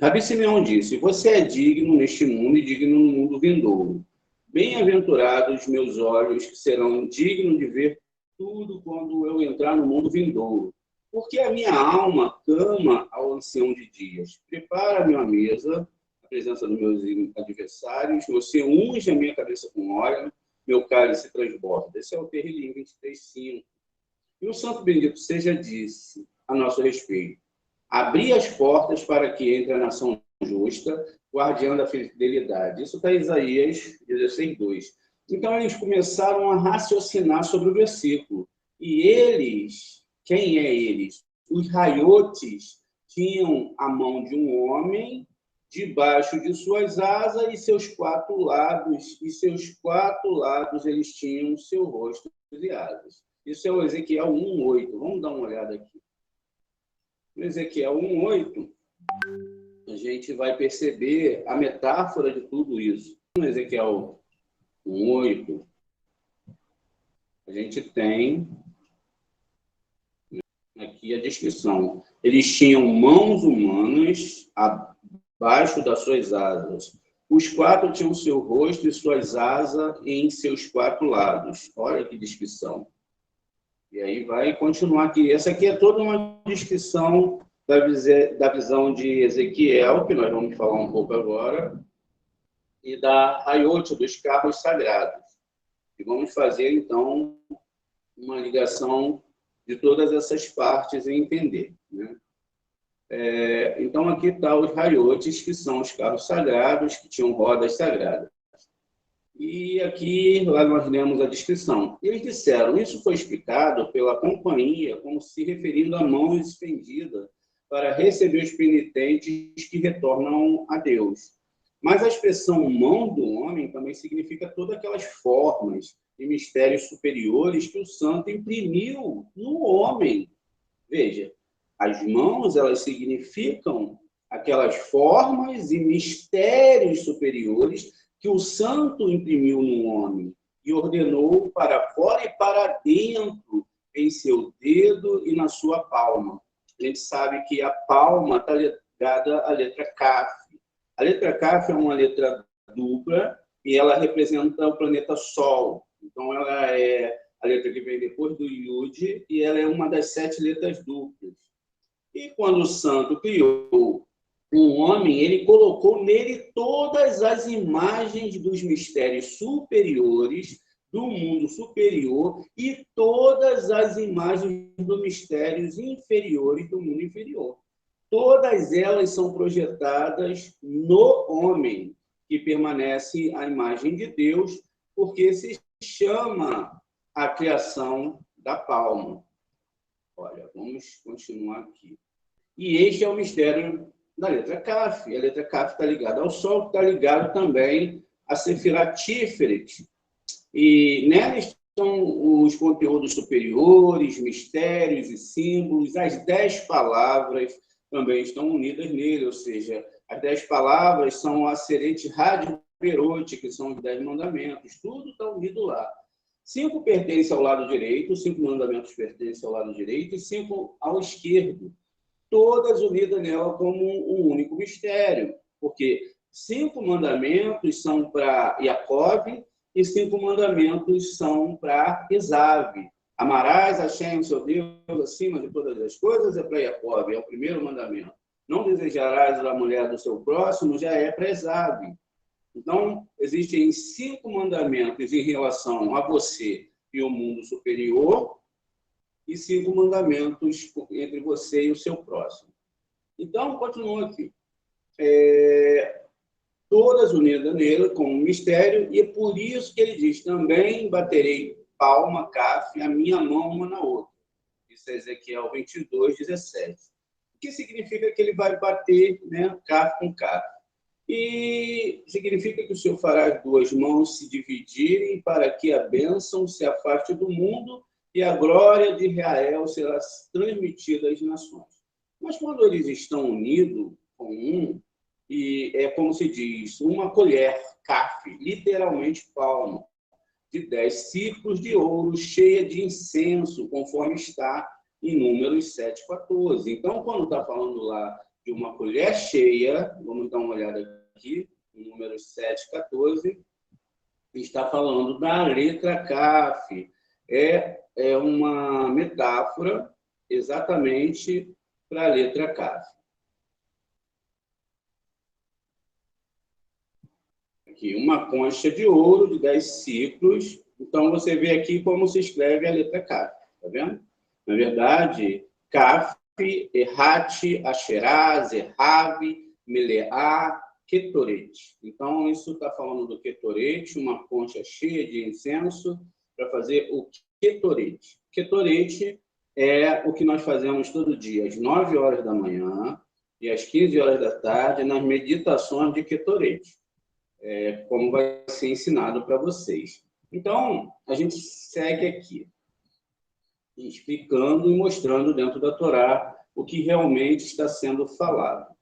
Rabi Simeão disse: você é digno neste mundo e digno no mundo vindouro. Bem-aventurados meus olhos, que serão dignos de ver tudo quando eu entrar no mundo vindouro. Porque a minha alma clama ao ancião de dias. Prepara-me uma mesa, na presença dos meus adversários. Você unge a minha cabeça com óleo, meu cálice transborda. Esse é o Terrilim 23:5. E o Santo Bendito seja disse a nosso respeito: abri as portas para que entre a nação justa, guardiã da fidelidade. Isso está em Isaías 16:2. Então, eles começaram a raciocinar sobre o versículo. E eles, quem é eles? Os raiotes tinham a mão de um homem debaixo de suas asas e seus quatro lados, eles tinham seu rosto e asas. Isso é o Ezequiel 1:8. Vamos dar uma olhada aqui. No Ezequiel 1:8, a gente vai perceber a metáfora de tudo isso. No Ezequiel 1:8, a gente tem aqui a descrição. Eles tinham mãos humanas abaixo das suas asas. Os quatro tinham seu rosto e suas asas em seus quatro lados. Olha que descrição. E aí vai continuar aqui. Essa aqui é toda uma descrição da visão de Ezequiel, que nós vamos falar um pouco agora, e da Hayote, dos carros sagrados. E vamos fazer, então, uma ligação de todas essas partes e entender, né? Então, aqui está os Hayotes, que são os carros sagrados, que tinham rodas sagradas. E aqui, lá nós lemos a descrição. Eles disseram, isso foi explicado pela companhia como se referindo a mão estendida para receber os penitentes que retornam a Deus. Mas a expressão mão do homem também significa todas aquelas formas e mistérios superiores que o santo imprimiu no homem. Veja, as mãos, elas significam aquelas formas e mistérios superiores que o santo imprimiu no homem e ordenou para fora e para dentro em seu dedo e na sua palma. A gente sabe que a palma está ligada à letra Kaf. A letra Kaf é uma letra dupla e ela representa o planeta Sol. Então, ela é a letra que vem depois do Yud e ela é uma das 7 letras duplas. E quando o santo criou um homem, ele colocou nele todas as imagens dos mistérios superiores do mundo superior e todas as imagens dos mistérios inferiores do mundo inferior. Todas elas são projetadas no homem, que permanece a imagem de Deus, porque se chama a criação da palma. Olha, vamos continuar aqui. E este é o mistério da letra Kaf. A letra Kaf está ligada ao Sol, que está ligado também a Sefirat Tiferet. E nela estão os conteúdos superiores, mistérios e símbolos. As 10 palavras também estão unidas nele, ou seja, as 10 palavras são a Seret Rádio Perote, que são os 10 mandamentos. Tudo está unido lá. 5 pertencem ao lado direito, 5 mandamentos pertencem ao lado direito e 5 ao esquerdo. Todas unidas nela como um único mistério, porque 5 mandamentos são para Jacob e 5 mandamentos são para Esav. Amarás a Hashem, seu Deus, acima de todas as coisas, é para Jacob, é o primeiro mandamento. Não desejarás a mulher do seu próximo, já é para Esav. Então, existem 5 mandamentos em relação a você e o mundo superior, e 5 mandamentos entre você e o seu próximo. Então, continua aqui. Todas unidas nele como um mistério, e é por isso que ele diz, também baterei palma, Kaf, a minha mão uma na outra. Isso é Ezequiel 22:17. O que significa que ele vai bater, né, Kaf com Kaf. E significa que o Senhor fará as 2 mãos se dividirem para que a bênção se afaste do mundo e a glória de Israel será transmitida às nações. Mas quando eles estão unidos com um, e é como se diz, uma colher, Kaf, literalmente palma, de 10 ciclos de ouro, cheia de incenso, conforme está em Números 7,14. Então, quando está falando lá de uma colher cheia, vamos dar uma olhada aqui, em Números 7,14, está falando da letra Caf. É uma metáfora exatamente para a letra Caf. Aqui, uma concha de ouro de 10 ciclos. Então, você vê aqui como se escreve a letra Caf. Está vendo? Na verdade, Caf, Errat, Asherá, Zerrav, Meleá, Ketoret. Então, isso está falando do Ketoret, uma concha cheia de incenso, para fazer o Ketoret. Ketoret é o que nós fazemos todo dia, às 9 horas da manhã e às 15 horas da tarde, nas meditações de Ketoret, como vai ser ensinado para vocês. Então, a gente segue aqui, explicando e mostrando dentro da Torá o que realmente está sendo falado.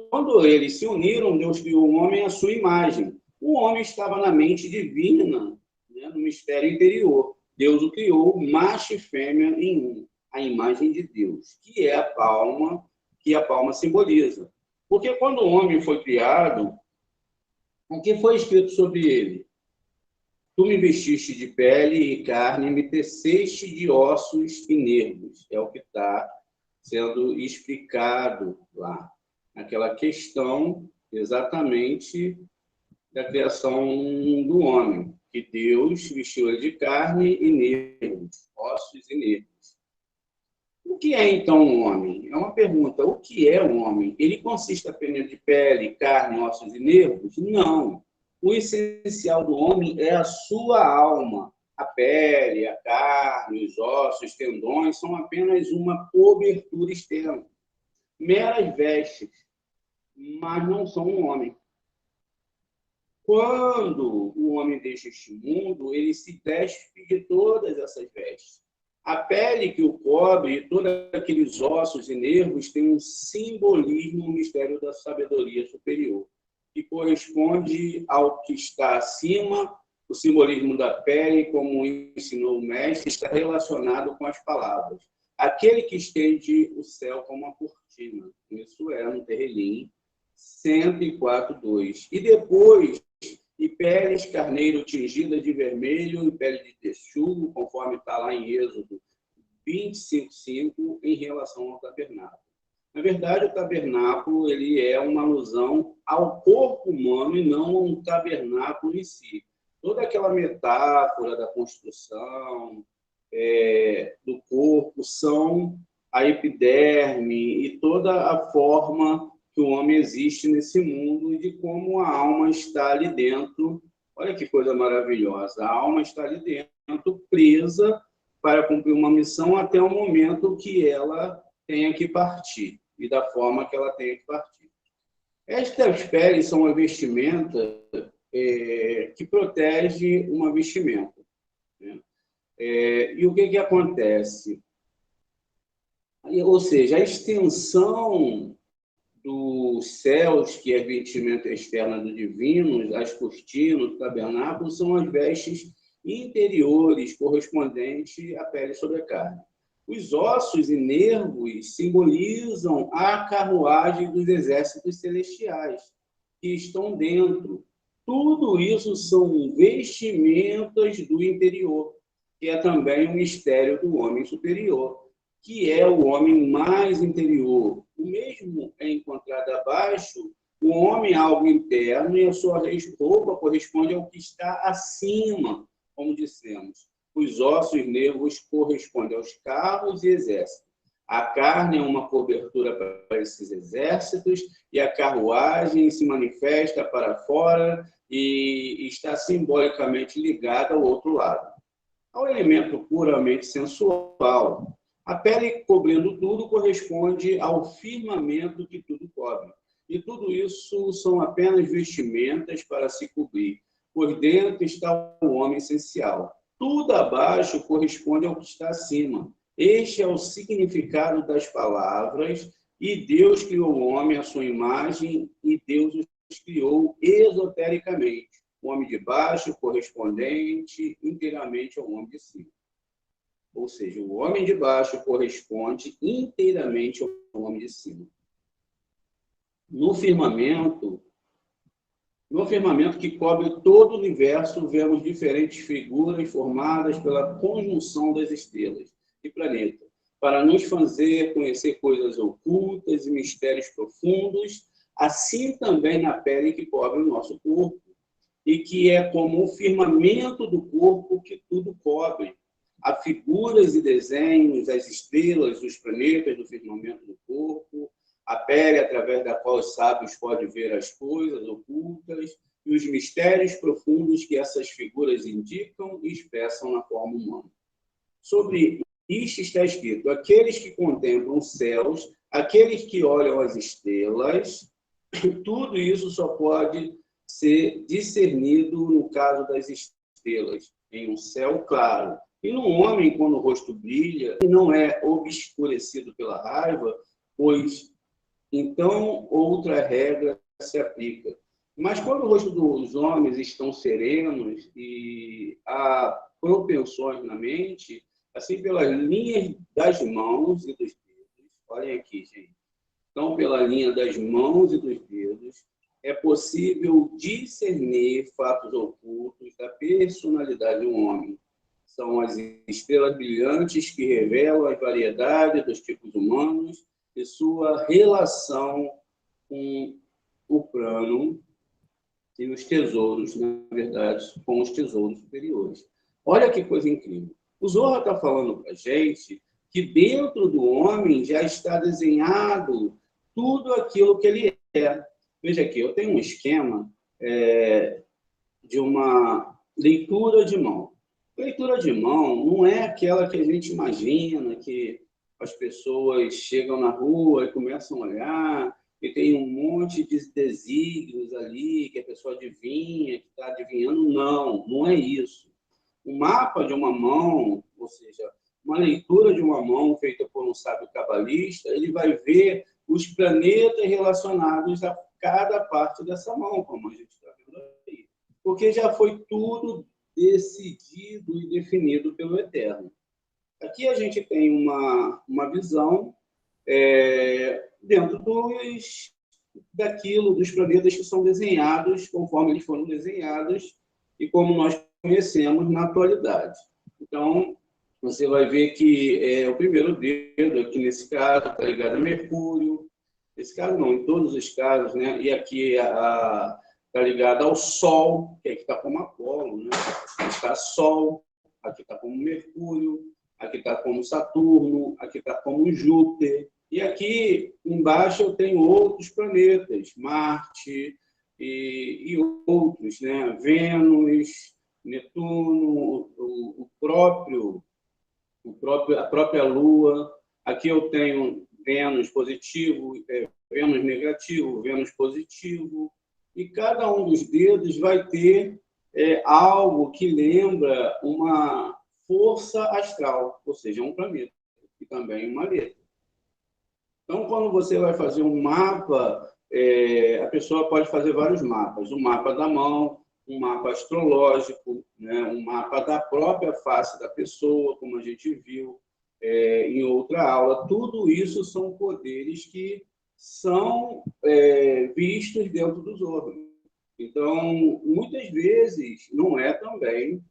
Quando eles se uniram, Deus criou o homem à sua imagem. O homem estava na mente divina, né, no mistério interior. Deus o criou, macho e fêmea em um, a imagem de Deus, que é a palma, que a palma simboliza. Porque quando o homem foi criado, o que foi escrito sobre ele? Tu me vestiste de pele e carne, me teceste de ossos e nervos. É o que está sendo explicado lá. Aquela questão exatamente da criação do homem, que Deus vestiu ele de carne e nervos, ossos e nervos. O que é, então, um homem? É uma pergunta. O que é um homem? Ele consiste apenas de pele, carne, ossos e nervos? Não. O essencial do homem é a sua alma. A pele, a carne, os ossos, os tendões são apenas uma cobertura externa. Meras vestes, mas não são um homem. Quando o homem deixa este mundo, ele se despe de todas essas vestes. A pele que o cobre e todos aqueles ossos e nervos tem um simbolismo no mistério da sabedoria superior, que corresponde ao que está acima. O simbolismo da pele, como ensinou o mestre, está relacionado com as palavras. Aquele que estende o céu como uma cortina. Isso é no Terrilim 104:2. E depois, e peles carneiro tingida de vermelho e pele de texugo, conforme está lá em Êxodo 25:5, em relação ao tabernáculo. Na verdade, o tabernáculo ele é uma alusão ao corpo humano e não a um tabernáculo em si. Toda aquela metáfora da construção do corpo são a epiderme e toda a forma que o homem existe nesse mundo e de como a alma está ali dentro. Olha que coisa maravilhosa. A alma está ali dentro, presa para cumprir uma missão até o momento que ela tenha que partir e da forma que ela tenha que partir. Estas peles são uma vestimenta que protege uma vestimenta, né? E o que acontece? Ou seja, a extensão dos céus, que é a vestimenta externa do divino, as cortinas, o tabernáculo, são as vestes interiores correspondentes à pele sobre a carne. Os ossos e nervos simbolizam a carruagem dos exércitos celestiais, que estão dentro. Tudo isso são vestimentas do interior, que é também o mistério do homem superior, que é o homem mais interior. O mesmo é encontrado abaixo, o homem é algo interno e a sua roupa corresponde ao que está acima, como dissemos. Os ossos e nervos correspondem aos carros e exércitos. A carne é uma cobertura para esses exércitos e a carruagem se manifesta para fora e está simbolicamente ligada ao outro lado, ao elemento puramente sensual. A pele cobrindo tudo corresponde ao firmamento que tudo cobre. E tudo isso são apenas vestimentas para se cobrir. Por dentro está o homem essencial. Tudo abaixo corresponde ao que está acima. Este é o significado das palavras. E Deus criou o homem à sua imagem e Deus os criou esotericamente. O homem de baixo correspondente inteiramente ao homem de cima. Ou seja, o homem de baixo corresponde inteiramente ao homem de cima. No firmamento que cobre todo o universo, vemos diferentes figuras formadas pela conjunção das estrelas e planetas, para nos fazer conhecer coisas ocultas e mistérios profundos, assim também na pele que cobre o nosso corpo, e que é como o firmamento do corpo que tudo cobre. Há figuras e desenhos, as estrelas, os planetas do firmamento do corpo, a pele através da qual os sábios podem ver as coisas ocultas e os mistérios profundos que essas figuras indicam e expressam na forma humana. Sobre isto está escrito: aqueles que contemplam os céus, aqueles que olham as estrelas, tudo isso só pode ser discernido no caso das estrelas, em um céu claro. E no homem, quando o rosto brilha, não é obscurecido pela raiva, pois então outra regra se aplica. Mas quando o rosto dos homens estão serenos e há propensões na mente, assim pelas linhas das mãos e dos dedos, olhem aqui, gente, então pela linha das mãos e dos dedos, é possível discernir fatos ocultos da personalidade de um homem. São as estrelas brilhantes que revelam a variedade dos tipos humanos e sua relação com o plano e os tesouros, na verdade, com os tesouros superiores. Olha que coisa incrível. O Zohar está falando para a gente que dentro do homem já está desenhado tudo aquilo que ele é. Veja aqui, eu tenho um esquema de uma leitura de mão. Leitura de mão não é aquela que a gente imagina, que as pessoas chegam na rua e começam a olhar, e tem um monte de desígnios ali, que a pessoa adivinha, que está adivinhando. Não, não é isso. Um mapa de uma mão, ou seja, uma leitura de uma mão feita por um sábio cabalista, ele vai ver os planetas relacionados a cada parte dessa mão, como a gente está vendo aí. Porque já foi tudo decidido e definido pelo Eterno. Aqui a gente tem uma visão dentro dos planetas que são desenhados conforme eles foram desenhados e como nós conhecemos na atualidade. Então, você vai ver que o primeiro dedo, aqui nesse caso, está ligado a Mercúrio. Esse caso não, em todos os casos, né? E aqui está ligado ao Sol, que aqui está como Apolo, né? Aqui está Sol, aqui está como Mercúrio, aqui está como Saturno, aqui está como Júpiter. E aqui embaixo eu tenho outros planetas, Marte e outros, né? Vênus, Netuno, a própria Lua. Aqui eu tenho Vênus positivo, Vênus negativo, Vênus positivo. E cada um dos dedos vai ter algo que lembra uma força astral, ou seja, um planeta, e também uma letra. Então, quando você vai fazer um mapa, a pessoa pode fazer vários mapas. Um mapa da mão, um mapa astrológico, né? Um mapa da própria face da pessoa, como a gente viu em outra aula. Tudo isso são poderes que são vistos dentro dos órgãos. Então, muitas vezes, não é também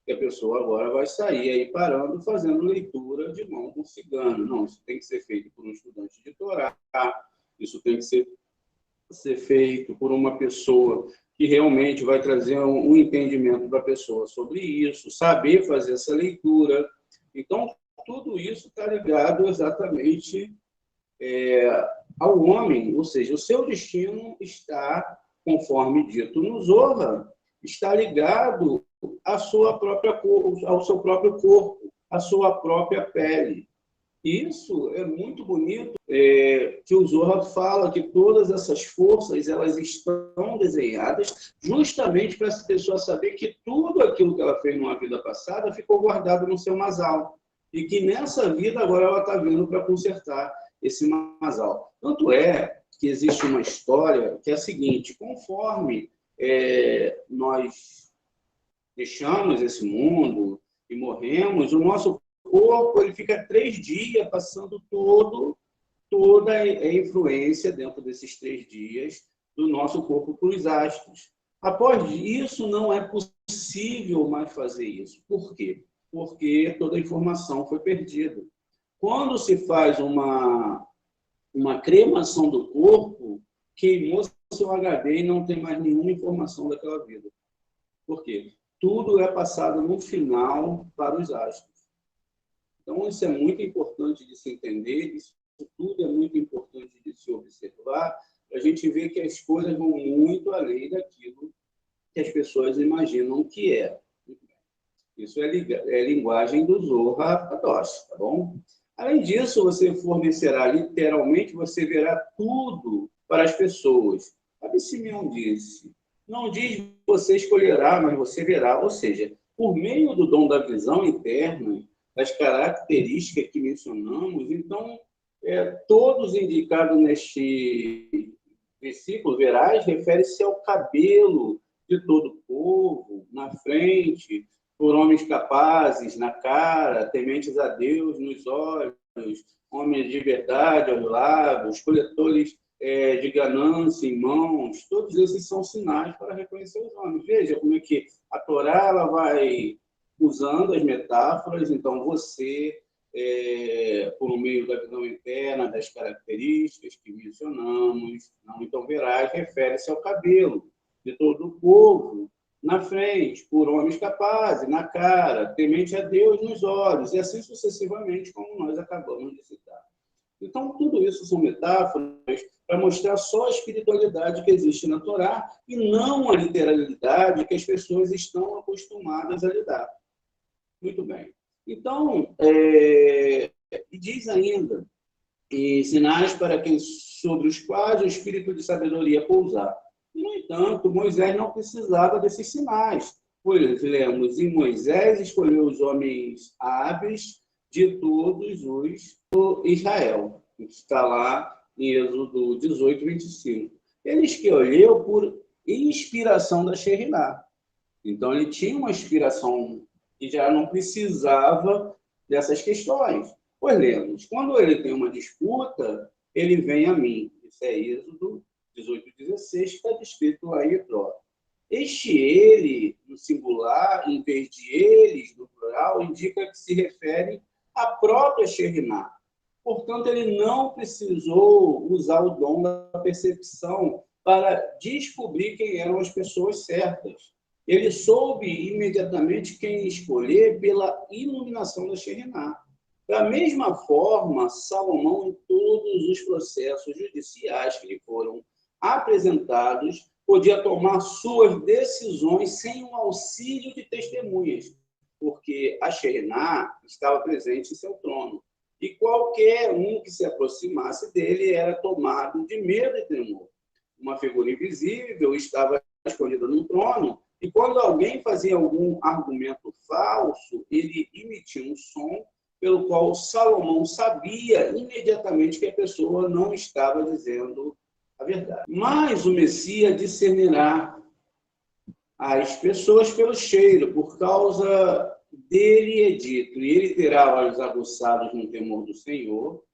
que a pessoa agora vai sair aí parando, fazendo leitura de mão com cigano. Não, isso tem que ser feito por um estudante de Torá, isso tem que ser feito por uma pessoa que realmente vai trazer um entendimento para a pessoa sobre isso, saber fazer essa leitura. Então, tudo isso está ligado exatamente ao homem, ou seja, o seu destino está, conforme dito no Zohar, está ligado ao seu próprio corpo, à sua própria pele. Isso é muito bonito, que o Zohar fala que todas essas forças elas estão desenhadas justamente para essa pessoa saber que tudo aquilo que ela fez numa vida passada ficou guardado no seu masal. E que nessa vida agora ela está vindo para consertar esse masal. Tanto é que existe uma história que é a seguinte: conforme nós deixamos esse mundo e morremos, o nosso corpo, ele fica 3 dias passando toda a influência dentro desses 3 dias do nosso corpo para os astros. Após isso, não é possível mais fazer isso. Por quê? Porque toda a informação foi perdida. Quando se faz uma cremação do corpo, queimou seu HD e não tem mais nenhuma informação daquela vida. Por quê? Tudo é passado no final para os astros. Então, isso é muito importante de se entender, isso tudo é muito importante de se observar, para a gente ver que as coisas vão muito além daquilo que as pessoas imaginam que é. Isso é linguagem do Zohar Kadosh, tá bom? Além disso, você fornecerá, literalmente, você verá tudo para as pessoas. Rabi Simeão disse, não diz você escolherá, mas você verá. Ou seja, por meio do dom da visão interna, das características que mencionamos, então, todos indicados neste versículo, verás, refere-se ao cabelo de todo o povo, na frente, por homens capazes, na cara, tementes a Deus, nos olhos, homens de verdade aos lábios, coletores de ganância em mãos, todos esses são sinais para reconhecer os homens. Veja como é que a Torá ela vai usando as metáforas, então você, por meio da visão interna, das características que mencionamos, não, então verás, refere-se ao cabelo de todo o povo, na frente, por homens capazes, na cara, temente a Deus nos olhos, e assim sucessivamente, como nós acabamos de citar. Então, tudo isso são metáforas para mostrar só a espiritualidade que existe na Torá e não a literalidade que as pessoas estão acostumadas a lidar. Muito bem. Então, diz ainda, sinais para quem sobre os quais o espírito de sabedoria pousar. E, no entanto, Moisés não precisava desses sinais, pois lemos, e Moisés escolheu os homens hábeis de todos os do Israel. Está lá em Êxodo 18, 25. Ele escolheu por inspiração da Shekhinah. Então, ele tinha uma inspiração e já não precisava dessas questões. Pois lemos, quando ele tem uma disputa, ele vem a mim. Isso é Êxodo 18, 16, que está descrito lá em Etró. Este ele, no singular, em vez de eles, no plural, indica que se refere à própria Shekhinah. Portanto, ele não precisou usar o dom da percepção para descobrir quem eram as pessoas certas. Ele soube imediatamente quem escolher pela iluminação da Shekhinah. Da mesma forma, Salomão, em todos os processos judiciais que lhe foram apresentados, podia tomar suas decisões sem o auxílio de testemunhas, porque a Shekhinah estava presente em seu trono. E qualquer um que se aproximasse dele era tomado de medo e tremor. Uma figura invisível estava escondida no trono, e quando alguém fazia algum argumento falso, ele emitia um som pelo qual Salomão sabia imediatamente que a pessoa não estava dizendo a verdade. Mas o Messias discernirá as pessoas pelo cheiro, por causa dele é dito, e ele terá olhos aguçados no temor do Senhor,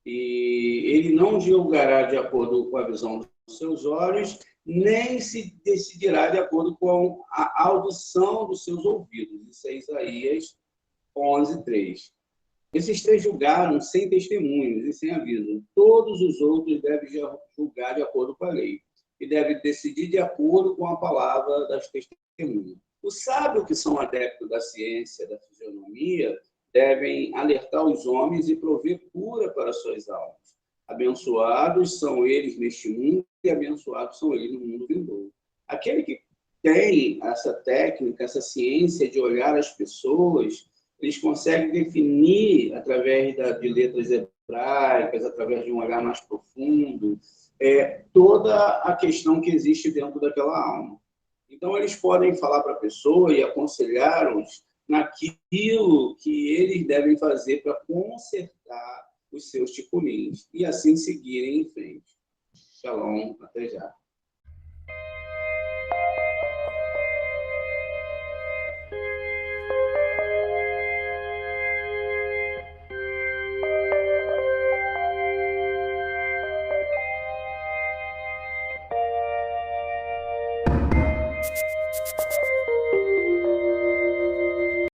e ele não julgará de acordo com a visão dos seus olhos, nem se decidirá de acordo com a audição dos seus ouvidos. Isso é Isaías 11, 3. Esses 3 julgaram sem testemunhos e sem aviso. Todos os outros devem julgar de acordo com a lei e devem decidir de acordo com a palavra das testemunhas. Os sábios que são adeptos da ciência, da fisionomia, devem alertar os homens e prover cura para suas almas. Abençoados são eles neste mundo e abençoados são eles no mundo vindouro. Aquele que tem essa técnica, essa ciência de olhar as pessoas, eles conseguem definir, através de letras hebraicas, através de um olhar mais profundo, toda a questão que existe dentro daquela alma. Então, eles podem falar para a pessoa e aconselhar-os naquilo que eles devem fazer para consertar os seus ticulinhos e assim seguirem em frente. Shalom, até já.